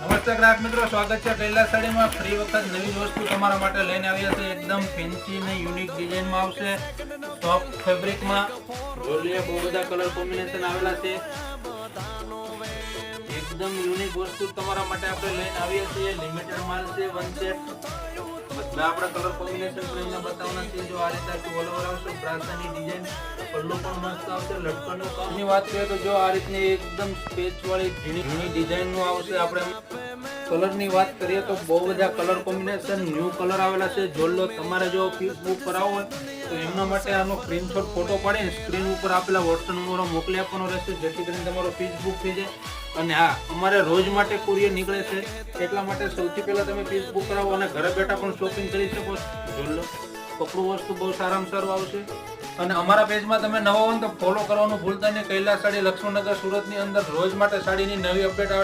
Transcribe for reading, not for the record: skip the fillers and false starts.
નમસ્તે ગ્રાહક મિત્રો, સ્વાગત છે કૈલાસ સાડીમાં. ફરી વખત નવી વસ્તુ તમારા માટે લઈને આવ્યા છે. એકદમ ફેન્સી ને યુનિક ડિઝાઇનમાં આવશે. સોફ્ટ ફેબ્રિકમાં જોલીએ બહુ બધા કલર કોમ્બિનેશન આવેલા છે. એકદમ યુનિક વસ્તુ તમારા માટે આપણે લઈને આવ્યા છીએ. લિમિટેડ માલ છે, વન સેટ. બધા આપણા કલર કોમ્બિનેશન પણ અહીંયા બતાવવાના છે. જો આ રીતે આખી ઓલ ઓવર આવશે, બ્રાસની ડિઝાઇન, પલ્લુ પણ મસ્ત આવશે. લટકનનું કામની વાત કરીએ તો જો આ રીતની એકદમ સ્પેચ વાળી ઝીણી ડિઝાઇનનું આવશે. આપણે કલરની વાત કરીએ તો બહુ બધા કલર કોમ્બિનેશન ન્યૂ કલર આવેલા છે. જોલ્લો તમારે જો પીસ બુક કરાવવો હોય તો એમના માટે આનો સ્ક્રીનશોટ ફોટો પાડીને સ્ક્રીન ઉપર આપેલા વોટ્સએપ નંબરો મોકલી આપવાનો રહેશે, જેથી કરીને તમારો પીસ બુક થઈ જાય. અને હા, અમારે રોજ માટે કુરિયર નીકળે છે, એટલા માટે સૌથી પહેલા તમે પીસ બુક કરાવો અને ઘરે બેઠા પણ શોપિંગ કરી શકો. જોલ્લો કપડું વસ્તુ બહુ સારામાં સારું આવશે. અને અમારા પેજમાં તમે નવા હોય તો ફોલો કરવાનું ભૂલતા નહીં. કૈલાસ સાડી, લક્ષ્મણનગર, સુરતની અંદર રોજ માટે સાડીની નવી અપડેટ આવે